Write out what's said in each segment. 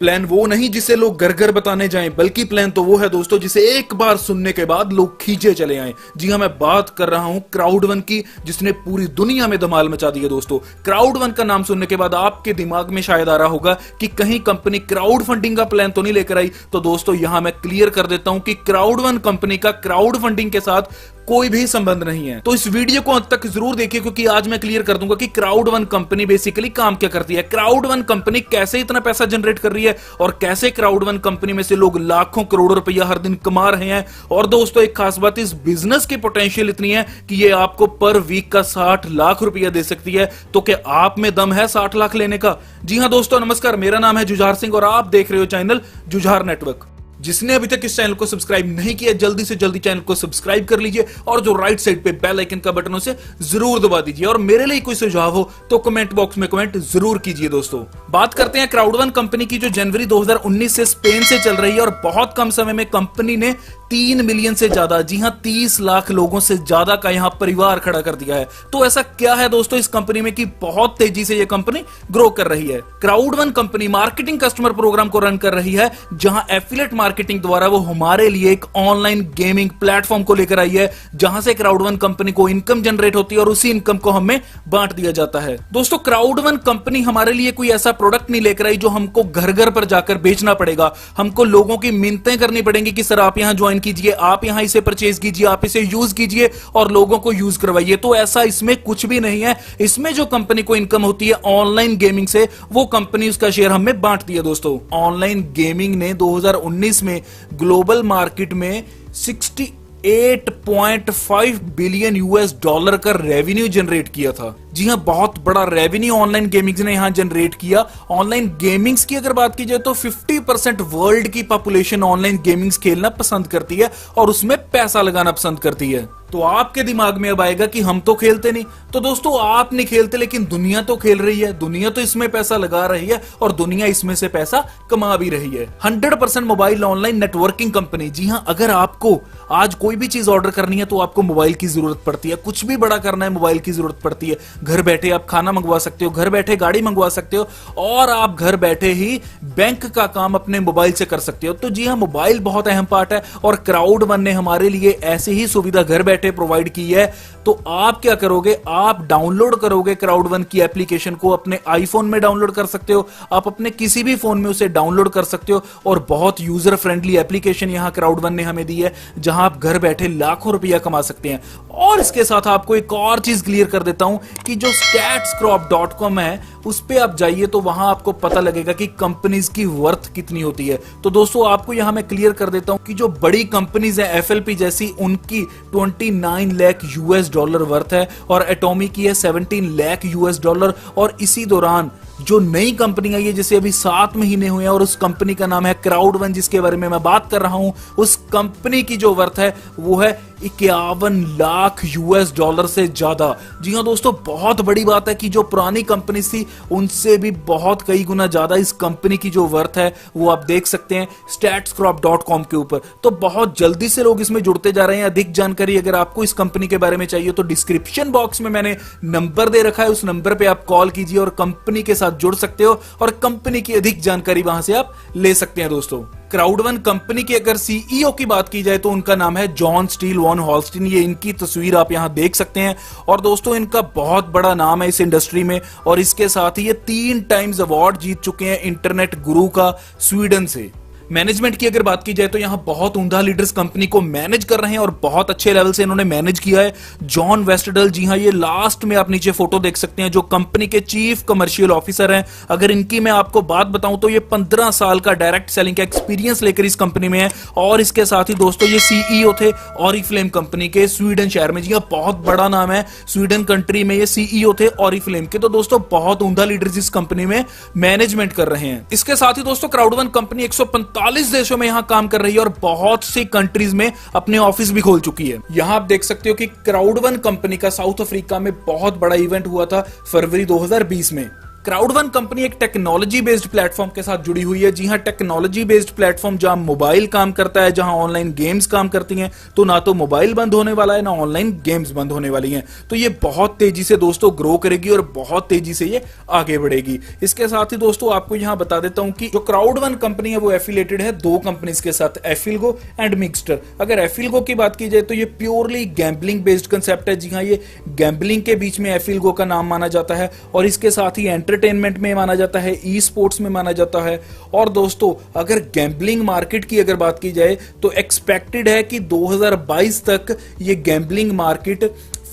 Plan वो नहीं जिसे लोग घर घर बताने जाएं, बल्कि प्लान तो वो है दोस्तों जिसे एक बार सुनने के बाद लोग खींचे चले आए। जी हां, मैं बात कर रहा हूं क्राउड वन की, जिसने पूरी दुनिया में धमाल मचा दी है दोस्तों। क्राउड वन का नाम सुनने के बाद आपके दिमाग में शायद आ रहा होगा कि कहीं कंपनी क्राउड फंडिंग का प्लान तो नहीं लेकर आई। तो दोस्तों यहां मैं क्लियर कर देता हूं कि क्राउड वन कंपनी का क्राउड फंडिंग के साथ कोई भी संबंध नहीं है। तो इस वीडियो को अंत तक जरूर देखिए, क्योंकि आज मैं क्लियर कर दूंगा कि क्राउड वन कंपनी बेसिकली काम क्या करती है, क्राउड वन कंपनी कैसे इतना पैसा जनरेट कर रही है और कैसे क्राउड वन कंपनी में से लोग लाखों करोड़ों रुपया हर दिन कमा रहे हैं। और दोस्तों एक खास बात, इस बिजनेस की पोटेंशियल इतनी है कि ये आपको पर वीक का 60 लाख रुपया दे सकती है। तो क्या आप में दम है 60 लाख लेने का? जी हां दोस्तों, नमस्कार, मेरा नाम है जुझार सिंह और आप देख रहे हो चैनल जुझार नेटवर्क। जिसने अभी तक इस चैनल को सब्सक्राइब नहीं किया, जल्दी से जल्दी चैनल को सब्सक्राइब कर लीजिए और जो राइट साइड पे बेल आइकन का बटन उसे जरूर दबा दीजिए। और मेरे लिए कोई सुझाव हो तो कमेंट बॉक्स में कमेंट जरूर कीजिए। दोस्तों बात करते हैं क्राउड वन कंपनी की, जो जनवरी 2019 से स्पेन से चल रही है और बहुत कम समय में कंपनी ने 3 मिलियन से ज्यादा, जी हां 30 लाख लोगों से ज्यादा का यहां परिवार खड़ा कर दिया है। तो ऐसा क्या है दोस्तों इस कंपनी में कि बहुत तेजी से यह कंपनी ग्रो कर रही है? Crowd one company marketing customer program को रन कर रही है, जहां एफिलिएट मार्केटिंग द्वारा वो हमारे लिए एक ऑनलाइन गेमिंग प्लेटफॉर्म को लेकर आई है, जहां से क्राउड वन कंपनी को इनकम जनरेट होती है और उसी इनकम को हमें बांट दिया जाता है। दोस्तों क्राउड वन कंपनी हमारे लिए कोई ऐसा प्रोडक्ट नहीं लेकर आई जो हमको घर घर पर जाकर बेचना पड़ेगा, हमको लोगों की मिन्नतें करनी पड़ेंगी कि सर आप यहां ज्वाइन कीजिए, आप यहां इसे परचेज कीजिए, आप इसे यूज कीजिए और लोगों को यूज करवाइए। तो ऐसा इसमें कुछ भी नहीं है। इसमें जो कंपनी को इनकम होती है ऑनलाइन गेमिंग से, वो कंपनी उसका शेयर हमें बांटती है। दोस्तों ऑनलाइन गेमिंग ने 2019 में ग्लोबल मार्केट में 68.5 बिलियन यूएस डॉलर का रेवेन्यू जनरेट किया था। जी हां, बहुत बड़ा रेवेन्यू ऑनलाइन गेमिंग्स ने यहां जनरेट किया। ऑनलाइन गेमिंग्स की अगर बात की जाए तो 50% वर्ल्ड की पॉपुलेशन ऑनलाइन गेमिंग्स खेलना पसंद करती है और उसमें पैसा लगाना पसंद करती है। तो आपके दिमाग में अब आएगा कि हम तो खेलते नहीं। तो दोस्तों आप नहीं खेलते, लेकिन दुनिया तो खेल रही है, दुनिया तो इसमें पैसा लगा रही है और दुनिया इसमें से पैसा कमा भी रही है। 100% मोबाइल ऑनलाइन नेटवर्किंग कंपनी। जी हां, अगर आपको आज कोई भी चीज ऑर्डर करनी है तो आपको मोबाइल की जरूरत पड़ती है। कुछ भी बड़ा करना है मोबाइल की जरूरत पड़ती है। घर बैठे आप खाना मंगवा सकते हो, घर बैठे गाड़ी मंगवा सकते हो और आप घर बैठे ही बैंक का काम अपने मोबाइल से कर सकते हो। तो जी हां, मोबाइल बहुत अहम पार्ट है और क्राउड वन ने हमारे लिए ऐसी ही सुविधा घर बैठे प्रोवाइड की है। तो आप क्या करोगे, आप डाउनलोड करोगे क्राउड वन की एप्लीकेशन को, अपने आईफोन में डाउनलोड कर सकते हो, आप अपने किसी भी फोन में उसे डाउनलोड कर सकते हो और बहुत यूजर फ्रेंडली एप्लीकेशन यहां क्राउड वन ने हमें दी है, जहां आप घर बैठे लाखों रुपया कमा सकते हैं। और इसके साथ आपको एक और चीज क्लियर कर देता हूं कि जो statscrop.com है उस पे आप जाइए तो वहां आपको पता लगेगा कि कंपनीज की वर्थ कितनी होती है। तो दोस्तों आपको यहां मैं क्लियर कर देता हूं कि जो बड़ी कंपनीज है एफएलपी जैसी, उनकी 29 लाख यूएस डॉलर वर्थ है और एटॉमी की है 17 लाख यूएस डॉलर। और इसी दौरान जो नई कंपनी आई है जिसे अभी 7 महीने हुए हैं और उस कंपनी का नाम है क्राउड वन, जिसके बारे में मैं बात कर रहा हूं, उस कंपनी की जो वर्थ है वो है 51 लाख यूएस डॉलर से ज्यादा। जी हां दोस्तों, बहुत बड़ी बात है कि जो पुरानी कंपनी थी उनसे भी बहुत कई गुना ज्यादा इस कंपनी की जो वर्थ है वो आप देख सकते हैं statscrop.com के ऊपर। तो बहुत जल्दी से लोग इसमें जुड़ते जा रहे हैं। अधिक जानकारी अगर आपको इस कंपनी के बारे में चाहिए तो डिस्क्रिप्शन बॉक्स में मैंने नंबर दे रखा है, उस नंबर पे आप कॉल कीजिए और कंपनी के साथ जुड़ सकते हो और कंपनी की अधिक जानकारी वहां से आप ले सकते हैं। दोस्तों क्राउड वन कंपनी के अगर सीईओ की बात की जाए तो उनका नाम है जॉन स्टील वॉन हॉलस्टीन। ये इनकी तस्वीर आप यहां देख सकते हैं और दोस्तों इनका बहुत बड़ा नाम है इस इंडस्ट्री में और इसके साथ ही ये 3 टाइम्स अवार्ड जीत चुके हैं इंटरनेट गुरु का स्वीडन से। मैनेजमेंट की अगर बात की जाए तो यहां बहुत उम्दा लीडर्स कंपनी को मैनेज कर रहे हैं और बहुत अच्छे लेवल से इन्होंने मैनेज किया है। जॉन वेस्टडल, जी हां ये लास्ट में आप नीचे फोटो देख सकते हैं, जो कंपनी के चीफ कमर्शियल ऑफिसर हैं। अगर इनकी मैं आपको बात बताऊं तो ये 15 साल का डायरेक्ट सेलिंग का एक्सपीरियंस लेकर इस कंपनी में है। और इसके साथ ही दोस्तों ये सीईओ थे ऑरिफ्लेम कंपनी के स्वीडन शहर में। जी हां, बहुत बड़ा नाम है स्वीडन कंट्री में, ये सीईओ थे ऑरिफ्लेम के। तो दोस्तों बहुत उम्दा लीडर्स इस कंपनी में मैनेजमेंट कर रहे हैं। इसके साथ ही दोस्तों क्राउड वन कंपनी 145 देशों में यहां काम कर रही है और बहुत सी कंट्रीज में अपने ऑफिस भी खोल चुकी है। यहां आप देख सकते हो कि क्राउड वन कंपनी का साउथ अफ्रीका में बहुत बड़ा इवेंट हुआ था फरवरी 2020 में। क्राउड1 कंपनी एक टेक्नोलॉजी बेस्ड प्लेटफॉर्म के साथ जुड़ी हुई है। जी हां, टेक्नोलॉजी बेस्ड प्लेटफॉर्म जहां मोबाइल काम करता है, जहां ऑनलाइन गेम्स काम करती हैं, तो ना तो मोबाइल बंद होने वाला है ना ऑनलाइन गेम्स बंद होने वाली हैं। तो ये बहुत तेजी से दोस्तों ग्रो करेगी और बहुत तेजी से ये आगे बढ़ेगी। इसके साथ ही दोस्तों आपको यहां बता देता हूं कि जो क्राउड1 कंपनी है वो एफिलेटेड है दो कंपनीज के साथ, एफिलगो एंड मिक्सटर। अगर एफिलगो की बात की जाए तो ये प्योरली गैम्बलिंग बेस्ड कंसेप्ट है। जी हां, ये गैम्बलिंग के बीच में एफिलगो का नाम माना जाता है और इसके साथ ही एंटरटेनमेंट में माना जाता है, ई स्पोर्ट्स में माना जाता है। और दोस्तों अगर गैम्बलिंग मार्केट की अगर बात की जाए तो एक्सपेक्टेड है कि 2022 तक ये gambling market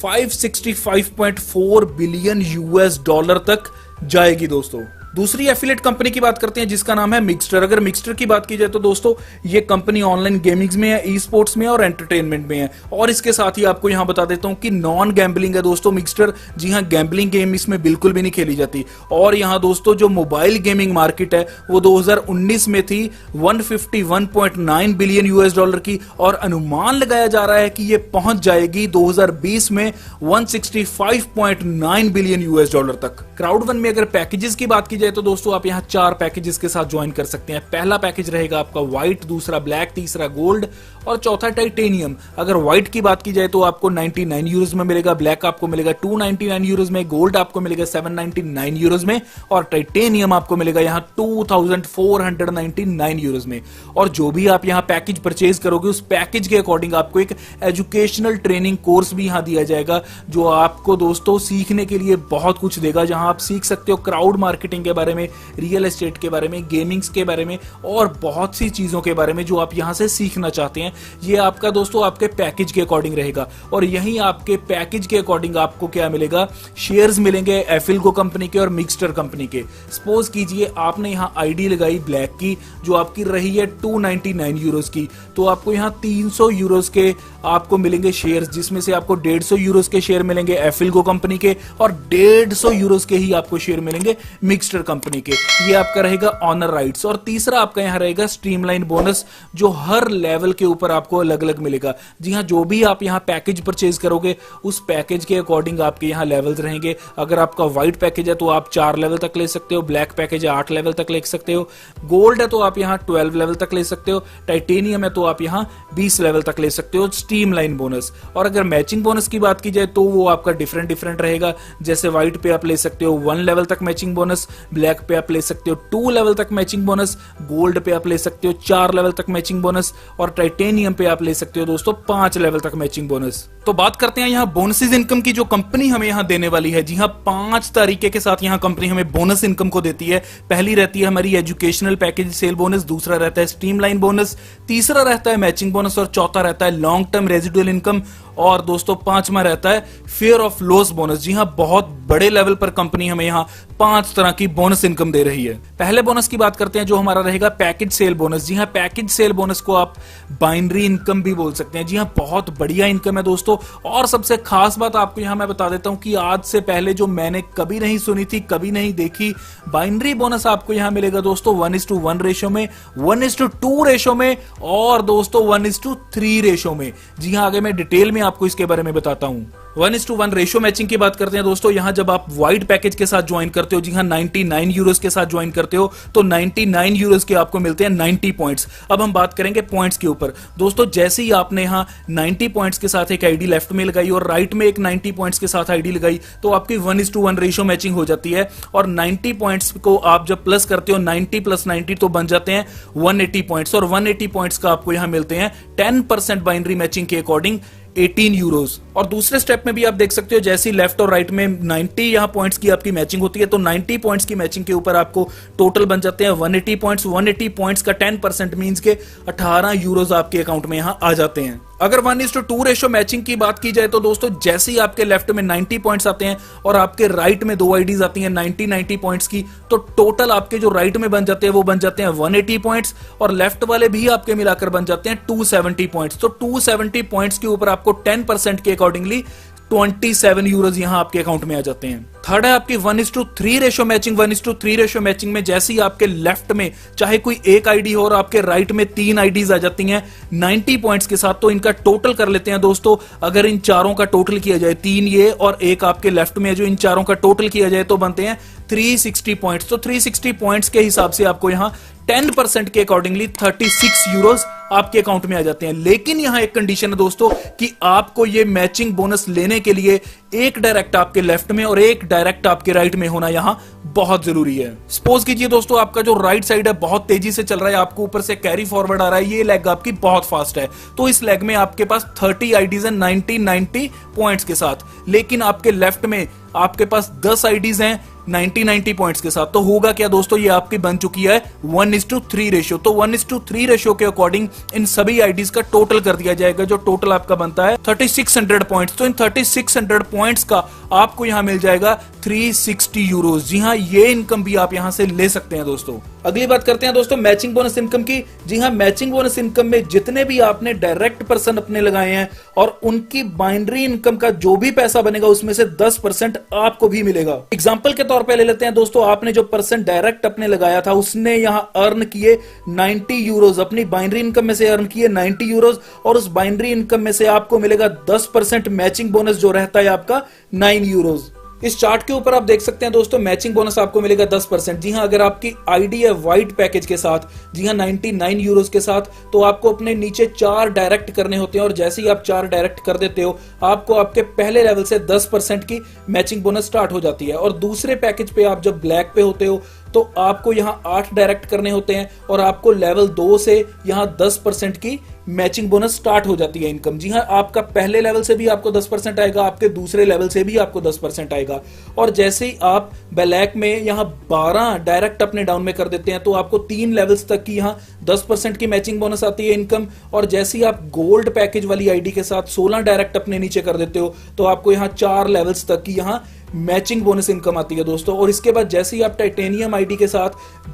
565.4 billion US dollar तक जाएगी दोस्तों। दूसरी एफिलिएट कंपनी की बात करते हैं जिसका नाम है मिक्सटर। अगर मिक्सटर की बात की जाए तो दोस्तों ये कंपनी ऑनलाइन गेमिंग्स में है, ई स्पोर्ट्स में है और एंटरटेनमेंट में है। और इसके साथ ही आपको यहां बता देता हूं कि नॉन गैम्बलिंग है दोस्तों मिक्सटर। जी हां, गैम्बलिंग गेम इसमें बिल्कुल भी नहीं खेली जाती। और यहां दोस्तों जो मोबाइल गेमिंग मार्केट है वो 2019 में थी 151.9 बिलियन यूएस डॉलर की और अनुमान लगाया जा रहा है कि ये पहुंच जाएगी 2020 में 165.9 बिलियन यूएस डॉलर तक। क्राउड1 में अगर पैकेजेस की बात की जाए तो दोस्तों आप यहां 4 पैकेजेस के साथ ज्वाइन कर सकते हैं। पहला पैकेज रहेगा आपका व्हाइट, दूसरा ब्लैक, तीसरा गोल्ड और चौथा टाइटेनियम। अगर व्हाइट की बात की जाए तो आपको 99 यूरोज में मिलेगा, ब्लैक आपको मिलेगा 299 यूरोज में, गोल्ड आपको मिलेगा 799 यूरोज में और टाइटेनियम आपको मिलेगा यहां 2499 यूरोज में। और जो भी आप यहां पैकेज परचेज करोगे उस पैकेज के अकॉर्डिंग आपको एक एजुकेशनल ट्रेनिंग कोर्स भी यहां दिया जाएगा जो आपको दोस्तों सीखने के लिए बहुत कुछ देगा, जहां आप सीख सकते हो क्राउड मार्केटिंग के बारे में, रियल एस्टेट के बारे में, गेमिंग्स के बारे में और बहुत सी चीजों के बारे में जो आप यहां से सीखना चाहते हैं। ये आपका दोस्तों आपके पैकेज के अकॉर्डिंग रहेगा। और यहीं आपके पैकेज के अकॉर्डिंग आपको क्या मिलेगा, शेयर्स मिलेंगे एफिलगो कंपनी के और मिक्सटर कंपनी के। सपोज कीजिए आपने यहां आईडी लगाई ब्लैक की जो आपकी रही है 299 यूरोज की, तो आपको यहां 300 यूरोज के आपको मिलेंगे शेयर्स, जिसमें से आपको 150 यूरोज के शेयर मिलेंगे एफिलगो कंपनी के और 150 यूरोज के ही आपको शेयर मिलेंगे मिक्सटर कंपनी के। ये आपका रहेगा ऑनर राइट्स। और तीसरा आपका यहां रहेगा स्ट्रीमलाइन बोनस जो हर लेवल के ऊपर आपको अलग अलग मिलेगा। जी हां, जो भी आप यहां पैकेज परचेज करोगे उस पैकेज के अकॉर्डिंग आपके यहां लेवल्स रहेंगे। अगर आपका व्हाइट पैकेज है तो आप 4 लेवल तक ले सकते हो, ब्लैक पैकेज है 8 लेवल तक ले सकते हो, गोल्ड है तो आप यहां 12 लेवल तक ले सकते हो, टाइटेनियम है तो आप यहां 20 लेवल तक ले सकते हो स्ट्रीमलाइन बोनस। और अगर मैचिंग बोनस की बात की जाए तो वो आपका डिफरेंट रहेगा। जैसे व्हाइट पे आप ले सकते हो 1 लेवल तक मैचिंग बोनस, ब्लैक पे आप ले सकते हो 2 लेवल तक मैचिंग बोनस, गोल्ड पे आप ले सकते हो 4 लेवल तक मैचिंग बोनस और टाइटेनियम पे आप ले सकते हो दोस्तों 5 लेवल तक मैचिंग बोनस। तो बात करते हैं यहां बोनसेस इनकम की जो कंपनी हमें यहां देने वाली है। जी हां, 5 तरीके के साथ यहां कंपनी हमें बोनस इनकम को देती है। पहली रहती है हमारी एजुकेशनल पैकेज सेल बोनस, दूसरा रहता है स्ट्रीमलाइन बोनस, तीसरा रहता है मैचिंग बोनस और चौथा रहता है लॉन्ग टर्म रेजिडुअल इनकम और दोस्तों 5वां रहता है फियर ऑफ लॉस बोनस। जी हां, बहुत बड़े लेवल पर कंपनी हमें यहां 5 तरह की बोनस इनकम दे रही है। पहले बोनस की बात करते हैं जो हमारा रहेगा पैकेज सेल बोनस। जी हां, पैकेज सेल बोनस को आप बाइनरी इनकम भी बोल सकते हैं। जी हां, बहुत बढ़िया इनकम है दोस्तों। और सबसे खास बात आपको यहां मैं बता देता हूं कि आज से पहले जो मैंने कभी नहीं सुनी थी, कभी नहीं देखी, बाइनरी बोनस आपको यहां मिलेगा दोस्तों 1:1 रेशो में, 1:2 रेशो में और दोस्तों 1:3 रेशो में। जी हां, आगे मैं डिटेल में आपको इसके बारे में बताता हूं। 1:1 रेशो मैचिंग की बात करते हैं दोस्तों। यहां जब आप व्हाइट पैकेज के साथ ज्वाइन करते हो, जी हां 99 यूरोज के साथ ज्वाइन करते हो तो 99 यूरोज के आपको मिलते हैं 90 पॉइंट्स। अब हम बात करेंगे पॉइंट्स के ऊपर। दोस्तों जैसे ही आपने यहां 90 पॉइंट्स के साथ एक आईडी लेफ्ट में लगाई और राइट में एक 90 पॉइंट्स के साथ आईडी लगाई तो आपकी 1:1 रेशो मैचिंग हो जाती है। और 90 पॉइंट्स को आप जब प्लस करते हो 90 + 90 तो बन जाते हैं 180 पॉइंट्स और 180 पॉइंट्स का आपको यहां मिलते हैं 10% बाइनरी मैचिंग के अकॉर्डिंग 18 यूरोज। और दूसरे स्टेप में भी आप देख सकते हो जैसे ही लेफ्ट और राइट में 90 यहां पॉइंट्स की आपकी मैचिंग होती है तो 90 पॉइंट्स की मैचिंग के ऊपर आपको टोटल बन जाते हैं 180 पॉइंट्स। 180 पॉइंट्स का 10% मींस के 18 यूरोज आपके अकाउंट में यहां आ जाते हैं। अगर 1:2 रेशो मैचिंग की बात की जाए तो दोस्तों जैसे ही आपके लेफ्ट में 90 पॉइंट्स आते हैं और आपके राइट में 2 आईडीज आती हैं 90 पॉइंट्स की, तो टोटल आपके जो राइट में बन जाते हैं वो बन जाते हैं 180 पॉइंट्स और लेफ्ट वाले भी आपके मिलाकर बन जाते हैं 270 पॉइंट्स। तो 270 पॉइंट्स के ऊपर आपको 10% के अकॉर्डिंगली 27 यूरोज यहाँ आपके अकाउंट में आ जाते हैं। थर्ड है आपकी 1:3 रेशो मैचिंग। 1:3 रेशो मैचिंग में जैसे ही आपके लेफ्ट में चाहे कोई एक आईडी हो और आपके राइट में 3 आईडीज आ जाती हैं 90 पॉइंट्स के साथ, तो इनका टोटल कर लेते हैं दोस्तों। अगर इन चारों का टोटल किया जाए, 3 ये और एक आपके लेफ्ट में, जो इन चारों का टोटल किया जाए तो बनते हैं 360 पॉइंट्स। तो 360 पॉइंट्स के हिसाब से आपको यहां 10% के अकॉर्डिंगली 36 यूरोज आपके अकाउंट में आ जाते हैं। लेकिन यहां एक कंडीशन है दोस्तों कि आपको ये मैचिंग बोनस लेने के लिए एक डायरेक्ट आपके लेफ्ट में और एक डायरेक्ट आपके राइट में होना यहां बहुत जरूरी है। सपोज कीजिए दोस्तों आपका जो राइट साइड है बहुत तेजी से चल रहा है, आपको ऊपर से कैरी फॉरवर्ड आ रहा है, ये लेग आपकी बहुत फास्ट है, तो इस लेग में आपके पास 30 आईडीज है 90 पॉइंट्स के साथ। लेकिन आपके लेफ्ट में आपके पास 10 आईडीज हैं 90 पॉइंट्स के साथ। तो होगा क्या दोस्तों, ये आपकी बन चुकी है 1:3 रेशियो। तो 1:3 रेशियो के अकॉर्डिंग इन सभी आईडीज का टोटल कर दिया जाएगा, जो टोटल आपका बनता है 3600 पॉइंट्स। तो इन 3600 पॉइंट्स का आपको यहां मिल जाएगा 360 यूरोज। जी हां, ये इनकम भी आप यहां से ले सकते हैं दोस्तों। अगली बात करते हैं दोस्तों मैचिंग बोनस इनकम की। जी हां, मैचिंग बोनस इनकम में जितने भी आपने डायरेक्ट पर्सन अपने लगाए हैं और उनकी बाइनरी इनकम का जो भी पैसा बनेगा उसमें से 10% आपको भी मिलेगा। एग्जांपल के तौर पे ले लेते हैं दोस्तों, आपने जो पर्सन डायरेक्ट अपने लगाया था उसने यहां अर्न किए 90 यूरोज, अपनी बाइनरी इनकम में से अर्न किए 90 यूरोज, और उस बाइनरी इनकम में से आपको मिलेगा 10% मैचिंग बोनस जो रहता है आपका 9 यूरोज। इस चार्ट के ऊपर आप देख सकते हैं दोस्तों मैचिंग बोनस आपको मिलेगा 10%। जी हां, अगर आपकी आईडी है वाइट पैकेज के साथ, जी हां 99 यूरोज के साथ, तो आपको अपने नीचे 4 डायरेक्ट करने होते हैं और जैसे ही आप 4 डायरेक्ट कर देते हो आपको आपके पहले लेवल से 10% की मैचिंग बोनस स्टार्ट हो जाती है। और दूसरे पैकेज पे आप जब ब्लैक पे होते हो तो आपको यहां 8 डायरेक्ट करने होते हैं और आपको लेवल 2 से यहां 10% की मैचिंग बोनस स्टार्ट हो जाती है इनकम। जी हां, आपका पहले लेवल से भी आपको 10% आएगा, आपके दूसरे लेवल से भी आपको 10% आएगा। और जैसे ही आप ब्लैक में यहां 12 डायरेक्ट अपने डाउन में कर देते हैं तो आपको 3 लेवल्स तक की यहां 10% की मैचिंग बोनस आती है इनकम। और जैसे ही आप गोल्ड पैकेज वाली आईडी के साथ 16 डायरेक्ट अपने नीचे कर देते हो तो आपको यहां 4 लेवल्स तक की यहां मैचिंग बोनस इनकम आती है दोस्तों। और इसके बाद जैसे ही आप टाइटेनियम आईडी के साथ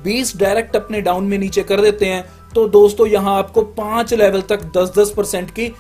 20 डायरेक्ट अपने डाउन में नीचे कर देते हैं तो दोस्तों यहां आपको 5 लेवल तक 10% की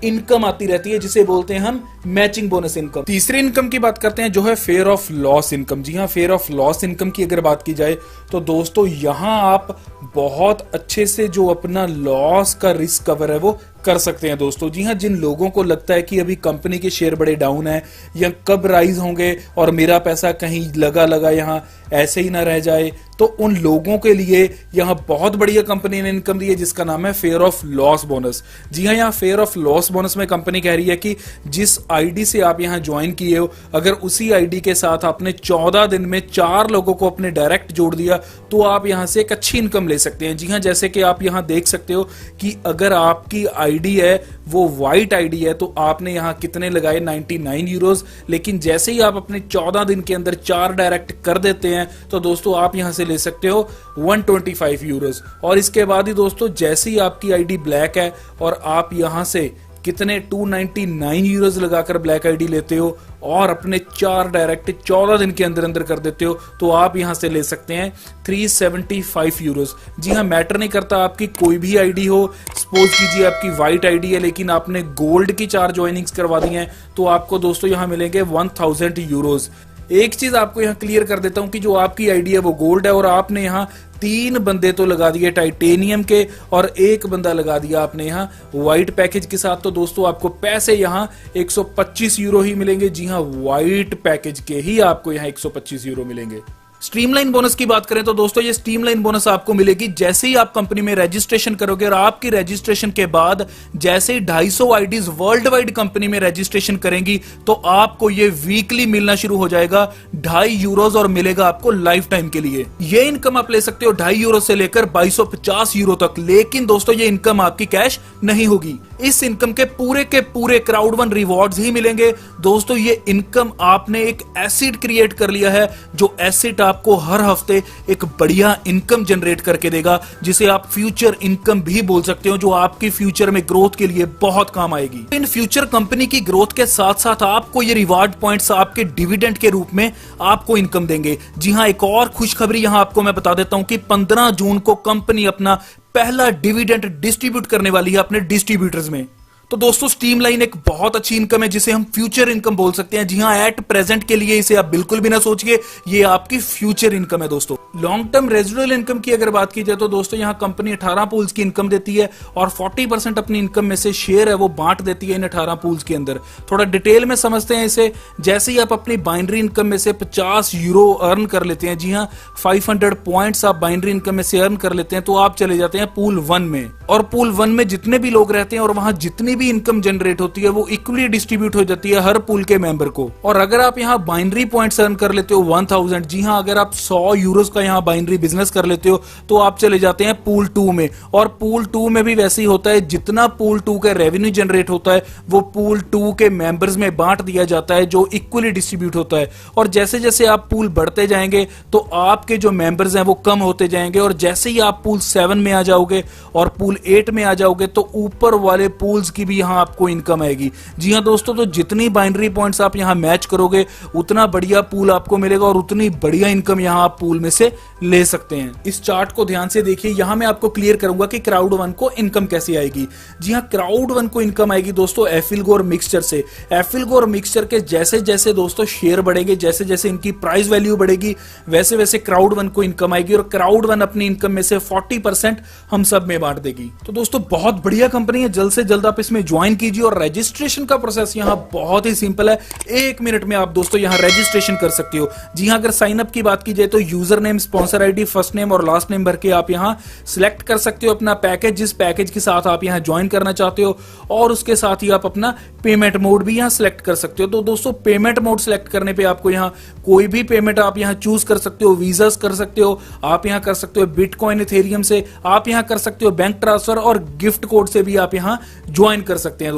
इनकम आती रहती है, जिसे बोलते हैं हम मैचिंग बोनस इनकम। तीसरी इनकम की बात करते हैं जो है फेयर ऑफ लॉस इनकम। जी हां, फेयर ऑफ लॉस इनकम की अगर बात की जाए तो दोस्तों यहां आप बहुत अच्छे से जो अपना लॉस का रिस्क कवर है वो कर सकते हैं दोस्तों। जी हां, जिन लोगों को लगता है कि अभी कंपनी के शेयर बड़े डाउन है या कब राइज होंगे और मेरा पैसा कहीं लगा यहां ऐसे ही ना रह जाए, तो उन लोगों के लिए यहां बहुत बढ़िया कंपनी ने इनकम दी है जिसका नाम है फेयर ऑफ लॉस बोनस। जी हां, यहां फेयर ऑफ लॉस बोनस में कंपनी कह रही है कि जिस आईडी से आप यहां ज्वाइन किए हो, अगर उसी आईडी के साथ आपने 14 दिन में 4 लोगों को अपने डायरेक्ट जोड़ दिया तो आप यहां से एक अच्छी इनकम ले सकते हैं। जी हां, जैसे कि आप यहां देख सकते हो कि अगर आपकी आईडी है वो व्हाइट आईडी है तो आपने यहां कितने लगाए 99 यूरोज, लेकिन जैसे ही आप अपने 14 दिन के अंदर 4 डायरेक्ट कर देते हैं तो दोस्तों आप यहां से ले सकते हो 125 यूरोज। और इसके बाद ही दोस्तों जैसे ही आपकी आईडी ब्लैक है और आप यहां से कितने 299 यूरोज लगाकर ब्लैक आईडी लेते हो और अपने 4 डायरेक्ट 14 दिन के अंदर अंदर कर देते हो तो आप यहां से ले सकते हैं 375 यूरोज। जी हां, मैटर नहीं करता आपकी कोई भी आईडी हो, सपोज कीजिए आपकी व्हाइट आईडी है लेकिन आपने गोल्ड की 4 ज्वाइनिंग्स करवा दी हैं तो आपको दोस्तों यहां मिलेंगे 1000 यूरोज। एक चीज आपको यहां क्लियर कर देता हूं कि जो आपकी आईडी है वो गोल्ड है और आपने यहां 3 बंदे तो लगा दिए टाइटेनियम के और 1 बंदा लगा दिया आपने यहां व्हाइट पैकेज के साथ, तो दोस्तों आपको पैसे यहां 125 यूरो ही मिलेंगे। जी हां, व्हाइट पैकेज के ही आपको यहां 125 यूरो मिलेंगे। स्ट्रीमलाइन बोनस की बात करें तो दोस्तों ये स्ट्रीमलाइन बोनस आपको मिलेगी जैसे ही आप कंपनी में रजिस्ट्रेशन करोगे और आपकी रजिस्ट्रेशन के बाद जैसे ही 250 आईडीज वर्ल्ड वाइड कंपनी में रजिस्ट्रेशन करेंगी तो आपको ये वीकली मिलना शुरू हो जाएगा 2.5 यूरोज और मिलेगा आपको लाइफ टाइम के लिए। ये इनकम आप ले सकते हो 2.5 यूरो से लेकर 2250 यूरो तक। लेकिन दोस्तों ये इनकम आपकी कैश नहीं होगी, इस इनकम के पूरे क्राउड वन रिवॉर्ड्स ही मिलेंगे। दोस्तों ये इनकम आपने एक एसिड क्रिएट कर लिया है, जो एसिड आपको हर हफ्ते एक बढ़िया इनकम जनरेट करके देगा जिसे आप फ्यूचर इनकम भी बोल सकते हो, जो आपकी फ्यूचर में ग्रोथ के लिए बहुत काम आएगी। इन फ्यूचर कंपनी की ग्रोथ के साथ साथ आपको ये रिवार्ड पॉइंट्स आपके डिविडेंड के रूप में आपको इनकम देंगे। जी हां, एक और खुशखबरी यहां आपको मैं बता देता हूं कि 15 जून को कंपनी अपना पहला डिविडेंड डिस्ट्रीब्यूट करने वाली है अपने डिस्ट्रीब्यूटर्स में। तो दोस्तों स्ट्रीमलाइन एक बहुत अच्छी इनकम है जिसे हम फ्यूचर इनकम बोल सकते हैं। जी हाँ, एट प्रेजेंट के लिए इसे आप बिल्कुल भी ना सोचिए, ये आपकी फ्यूचर इनकम है दोस्तों। लॉन्ग टर्म रेजिडुअल इनकम की अगर बात की जाए तो दोस्तों यहाँ कंपनी 18 पूल्स की इनकम देती है और 40% अपनी इनकम में से शेयर है वो बांट देती है इन 18 पूल्स के अंदर। थोड़ा डिटेल में समझते हैं इसे। जैसे ही आप अपनी बाइनरी इनकम में से 50 यूरो अर्न कर लेते हैं, जी हाँ 500 पॉइंट्स आप बाइनरी इनकम में से अर्न कर लेते हैं, तो आप चले जाते हैं पूल 1 में। और पूल 1 में जितने भी लोग रहते हैं और वहां जितनी भी इनकम जनरेट होती है वो इक्वली डिस्ट्रीब्यूट हो जाती है हर पूल के मेंबर को। और अगर आप यहाँ बाइनरी पॉइंट्स अर्न कर लेते हो 1000, जी हाँ अगर आप 100 यूरोस का यहाँ बाइनरी बिजनेस कर लेते हो तो आप चले जाते हैं पूल 2 में। और पूल 2 में भी वैसे ही होता है, जितना पूल 2 का रेवेन्यू जनरेट होता है वो पूल 2 के मेंबर्स में बांट दिया जाता है जो इक्वली डिस्ट्रीब्यूट होता है। और जैसे जैसे आप पूल बढ़ते जाएंगे तो आपके जो मेंबर्स हैं वो कम होते जाएंगे और जैसे ही आप पूल 7 में आ जाओगे और पूल 8 में आ जाओगे तो ऊपर वाले पूल्स की भी यहां आपको इनकम आएगी। जी हां दोस्तों, तो जितनी बाइनरी पॉइंट्स आप यहां मैच करोगे उतना बढ़िया पूल आपको मिलेगा और उतनी बढ़िया इनकम यहां आप पूल में से ले सकते हैं। इस चार्ट को ध्यान से देखिए, यहां मैं आपको क्लियर करूंगा कि क्राउड वन को इनकम कैसे आएगी। जी हां, क्राउड वन को इनकम आएगी दोस्तों एफिलगो और मिक्सचर से। एफिलगो और मिक्सचर के जैसे जैसे दोस्तों शेयर बढ़ेंगे, जैसे जैसे इनकी प्राइस वैल्यू बढ़ेगी, वैसे वैसे क्राउड वन को इनकम आएगी और क्राउड वन अपनी इनकम में से 40% हम सब में बांट देगी। तो दोस्तों बहुत बढ़िया कंपनी है, जल्द से जल्द आप इसमें ज्वाइन कीजिए। और रजिस्ट्रेशन का प्रोसेस यहाँ बहुत ही सिंपल है, 1 मिनट में आप दोस्तों यहाँ रजिस्ट्रेशन कर सकते हो। जी हाँ, अगर साइन अप की बात की जाए तो user name, sponsor ID, first name और लास्ट नेम भर के आप यहाँ सिलेक्ट कर सकते हो अपना पैकेज, जिस पैकेज के साथ आप यहाँ ज्वाइन करना चाहते हो, और उसके साथ ही आप अपना पेमेंट मोड भी यहाँ सिलेक्ट कर सकते हो। तो दोस्तों पेमेंट मोड सिलेक्ट करने पे आपको यहाँ कोई भी पेमेंट आप यहाँ चूज कर सकते हो, वीजास कर सकते हो, आप यहाँ कर सकते हो बिटकॉइन, इथेरियम से, आप यहाँ कर सकते हो बैंक ट्रांसफर और गिफ्ट कोड से भी आप यहाँ ज्वाइन कर सकते हैं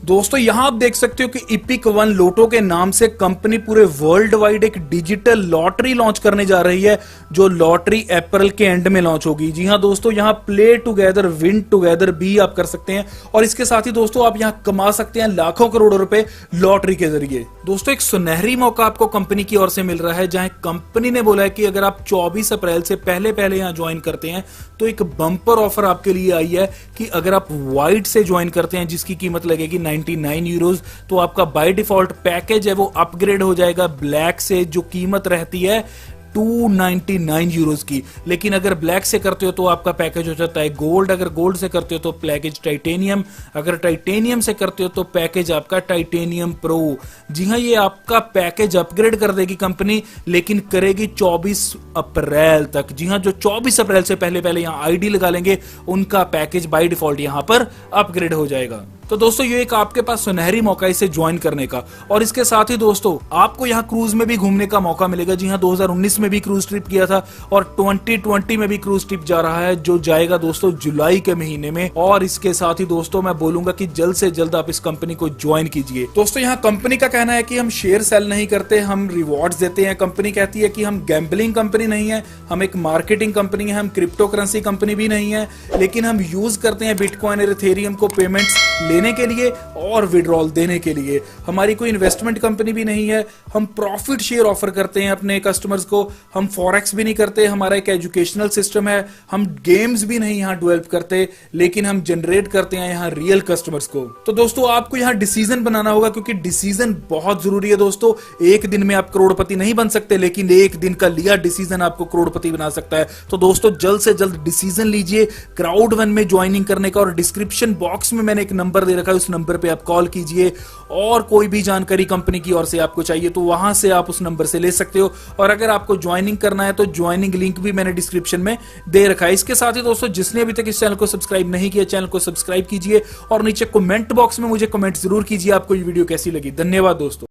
दोस्तों यहां आप देख सकते हो कि इपिक वन लोटो के नाम से कंपनी पूरे वर्ल्ड वाइड एक डिजिटल लॉटरी लॉन्च करने जा रही है, जो लॉटरी अप्रैल के एंड में लॉन्च होगी। जी हां दोस्तों, यहां प्ले टुगेदर विन टुगेदर भी आप कर सकते हैं और इसके साथ ही दोस्तों आप यहां कमा सकते हैं लाखों करोड़ों रुपए लॉटरी के जरिए। दोस्तों एक सुनहरी मौका आपको कंपनी की ओर से मिल रहा है, जहां कंपनी ने बोला है कि अगर आप 24 अप्रैल से पहले पहले यहां ज्वाइन करते हैं तो एक बंपर ऑफर आपके लिए आई है कि अगर आप व्हाइट से ज्वाइन करते हैं जिसकी कीमत लगेगी 99 यूरोज, तो आपका बाय डिफॉल्ट पैकेज है वो अपग्रेड हो जाएगा ब्लैक से, जो कीमत रहती है 299 यूरोज की। लेकिन अगर ब्लैक से करते हो तो आपका पैकेज हो जाता है गोल्ड, अगर गोल्ड से करते हो तो पैकेज टाइटेनियम, अगर टाइटेनियम से करते हो तो पैकेज आपका टाइटेनियम प्रो। जी हाँ, ये आपका पैकेज अपग्रेड कर देगी कंपनी, लेकिन करेगी 24 अप्रैल तक। जी हाँ, जो 24 अप्रैल से पहले पहले यहाँ आईडी लगा लेंगे उनका पैकेज बाय डिफॉल्ट यहाँ पर अपग्रेड हो जाएगा। तो दोस्तों ये एक आपके पास सुनहरी मौका इसे ज्वाइन करने का। और इसके साथ ही दोस्तों आपको यहाँ क्रूज में भी घूमने का मौका मिलेगा। जी हाँ, 2019 में भी क्रूज ट्रिप किया था और 2020 में भी क्रूज ट्रिप जा रहा है, जो जाएगा दोस्तों जुलाई के महीने में। और इसके साथ ही दोस्तों मैं बोलूंगा कि जल्द से जल्द आप इस कंपनी को ज्वाइन कीजिए। दोस्तों यहाँ कंपनी का कहना है कि हम शेयर सेल नहीं करते, हम रिवॉर्ड्स देते हैं। कंपनी कहती है कि हम गैम्बलिंग कंपनी नहीं है, हम एक मार्केटिंग कंपनी है, हम क्रिप्टो करेंसी कंपनी भी नहीं है, लेकिन हम यूज करते हैं बिटकॉइन और इथेरियम को पेमेंट्स लेने के लिए और विड्रॉल देने के लिए। हमारी कोई इन्वेस्टमेंट कंपनी भी नहीं है, हम प्रॉफिट शेयर ऑफर करते हैं अपने कस्टमर्स को, हम फॉरेक्स भी नहीं करते, हमारा एक एजुकेशनल सिस्टम है, हम गेम्स भी नहीं यहाँ डेवलप करते, लेकिन हम जनरेट करते हैं यहाँ रियल कस्टमर्स को। तो दोस्तों आपको यहाँ डिसीजन बनाना होगा, क्योंकि डिसीजन बहुत जरूरी है दोस्तों। एक दिन में आप करोड़पति नहीं बन सकते, लेकिन एक दिन का लिया डिसीजन आपको करोड़पति बना सकता है। तो दोस्तों जल्द से जल्द डिसीजन लीजिए क्राउड वन में ज्वाइनिंग करने का, और डिस्क्रिप्शन बॉक्स में मैंने एक नंबर दे रखा है, उस नंबर पे आप कॉल कीजिए। और कोई भी जानकारी कंपनी की ओर से आपको चाहिए तो वहां से आप उस नंबर से ले सकते हो। और अगर आपको ज्वाइनिंग करना है तो ज्वाइनिंग लिंक भी मैंने डिस्क्रिप्शन में दे रखा है। इसके साथ ही दोस्तों जिसने अभी तक इस चैनल को सब्सक्राइब नहीं किया, चैनल को सब्सक्राइब कीजिए और नीचे कमेंट बॉक्स में मुझे कमेंट जरूर कीजिए आपको ये वीडियो कैसी लगी। धन्यवाद दोस्तों।